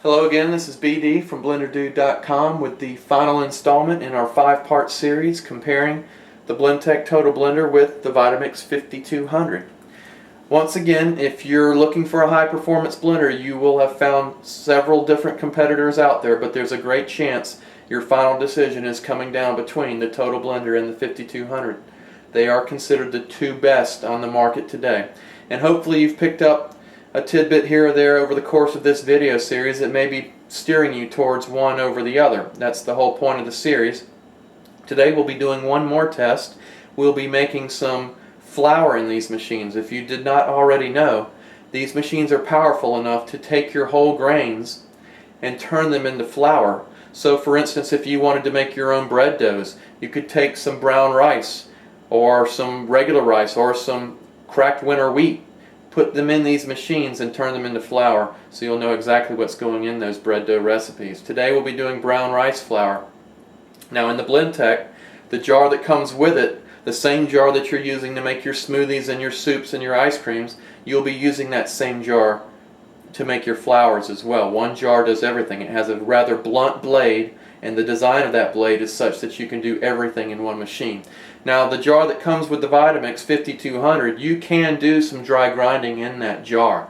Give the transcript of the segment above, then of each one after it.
Hello again, this is BD from BlenderDude.com with the final installment in our 5-part series comparing the Blendtec Total Blender with the Vitamix 5200. Once again, if you're looking for a high-performance blender, you will have found several different competitors out there, but there's a great chance your final decision is coming down between the Total Blender and the 5200. They are considered the two best on the market today. And hopefully you've picked up a tidbit here or there over the course of this video series that may be steering you towards one over the other. That's the whole point of the series. Today we'll be doing one more test. We'll be making some flour in these machines. If you did not already know, these machines are powerful enough to take your whole grains and turn them into flour. So for instance, if you wanted to make your own bread doughs, you could take some brown rice or some regular rice or some cracked winter wheat, put them in these machines and turn them into flour, so you'll know exactly what's going in those bread dough recipes. Today we'll be doing brown rice flour. Now in the Blendtec, the jar that comes with it, the same jar that you're using to make your smoothies and your soups and your ice creams, you'll be using that same jar to make your flours as well. One jar does everything. It has a rather blunt blade, and the design of that blade is such that you can do everything in one machine. Now the jar that comes with the Vitamix 5200, you can do some dry grinding in that jar.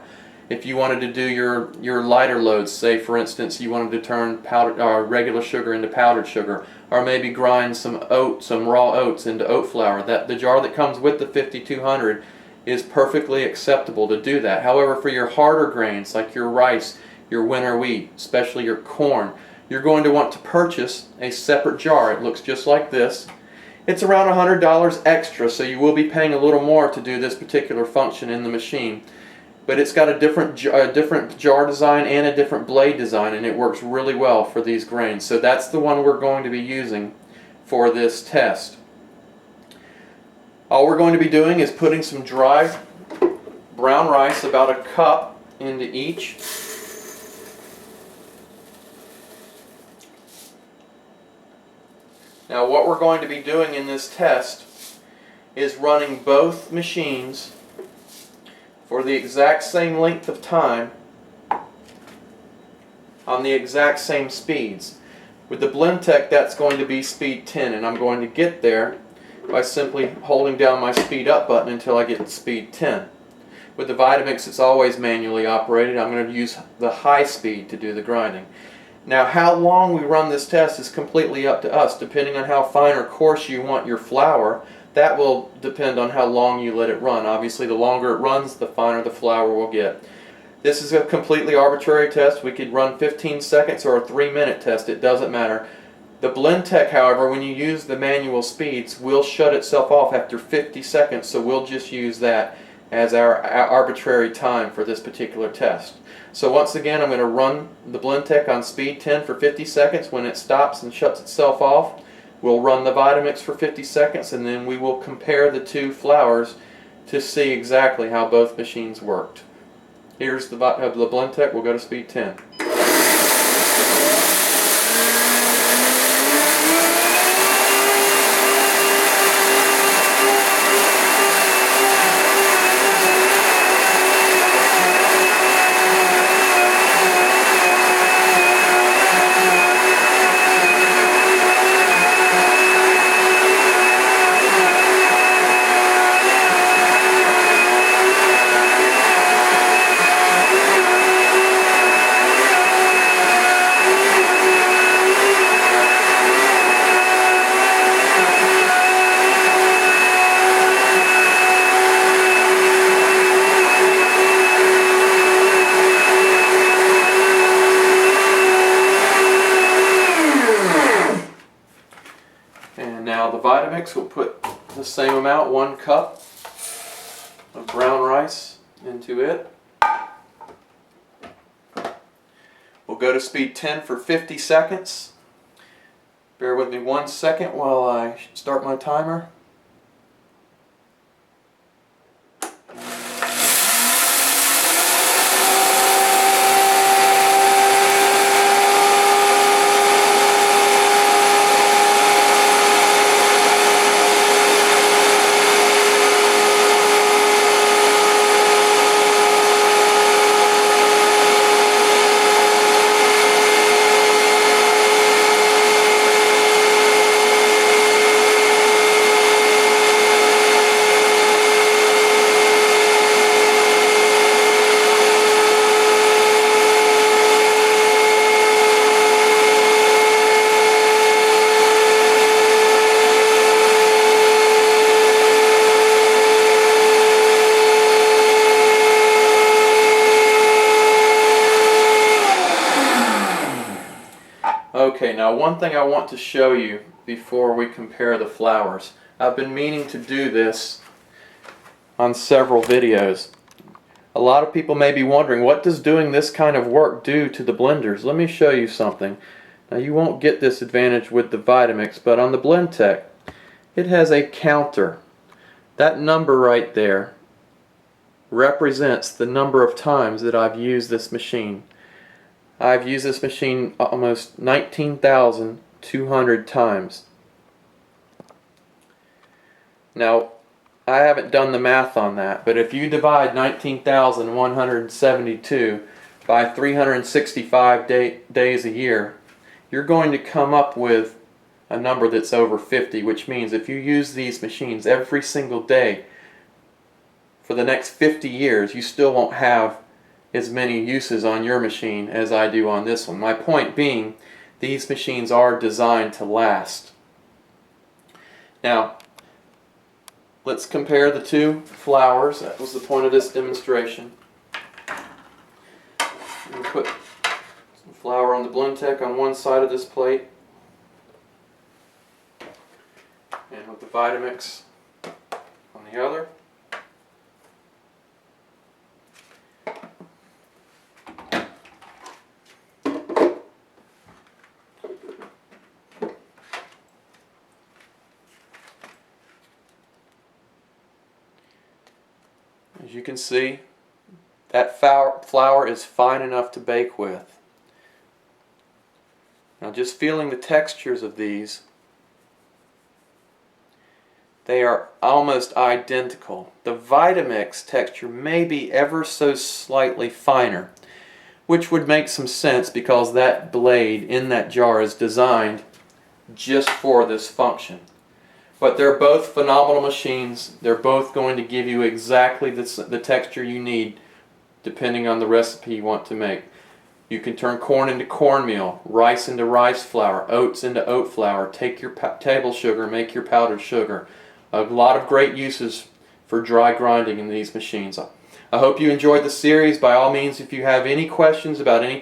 If you wanted to do your lighter loads, say for instance you wanted to turn regular sugar into powdered sugar, or maybe grind some raw oats into oat flour, the jar that comes with the 5200 is perfectly acceptable to do that. However, for your harder grains like your rice, your winter wheat, especially your corn, you're going to want to purchase a separate jar. It looks just like this. It's around $100 extra, so you will be paying a little more to do this particular function in the machine. But it's got a different jar design and a different blade design, and it works really well for these grains. So that's the one we're going to be using for this test. All we're going to be doing is putting some dry brown rice, about a cup, into each. Now what we're going to be doing in this test is running both machines for the exact same length of time on the exact same speeds. With the Blendtec, that's going to be speed 10, and I'm going to get there by simply holding down my speed up button until I get to speed 10. With the Vitamix, it's always manually operated. I'm going to use the high speed to do the grinding. Now how long we run this test is completely up to us. Depending on how fine or coarse you want your flour, that will depend on how long you let it run. Obviously the longer it runs, the finer the flour will get. This is a completely arbitrary test. We could run 15 seconds or a 3-minute test, it doesn't matter. The Blendtec, however, when you use the manual speeds, will shut itself off after 50 seconds, so we'll just use that as our arbitrary time for this particular test. So once again, I'm going to run the Blendtec on speed 10 for 50 seconds. When it stops and shuts itself off, we'll run the Vitamix for 50 seconds, and then we will compare the two flours to see exactly how both machines worked. Here's the Blendtec. We'll go to speed 10. Now the Vitamix will put the same amount, 1 cup of brown rice into it. We'll go to speed 10 for 50 seconds. Bear with me 1 second while I start my timer. Okay, now one thing I want to show you before we compare the flours. I've been meaning to do this on several videos. A lot of people may be wondering, what does doing this kind of work do to the blenders? Let me show you something. Now, you won't get this advantage with the Vitamix, but on the Blendtec, it has a counter. That number right there represents the number of times that I've used this machine. I've used this machine almost 19,200 times. Now, I haven't done the math on that, but if you divide 19,172 by 365 days a year, you're going to come up with a number that's over 50, which means if you use these machines every single day for the next 50 years, you still won't have as many uses on your machine as I do on this one. My point being, these machines are designed to last. Now, let's compare the two flours. That was the point of this demonstration. We'll put some flour on the Blendtec on one side of this plate, and with the Vitamix on the other. As you can see, that flour is fine enough to bake with. Now, just feeling the textures of these, they are almost identical. The Vitamix texture may be ever so slightly finer, which would make some sense because that blade in that jar is designed just for this function. But they're both phenomenal machines. They're both going to give you exactly the texture you need depending on the recipe you want to make. You can turn corn into cornmeal, rice into rice flour, oats into oat flour, take your table sugar, make your powdered sugar. A lot of great uses for dry grinding in these machines. I hope you enjoyed the series. By all means, if you have any questions about any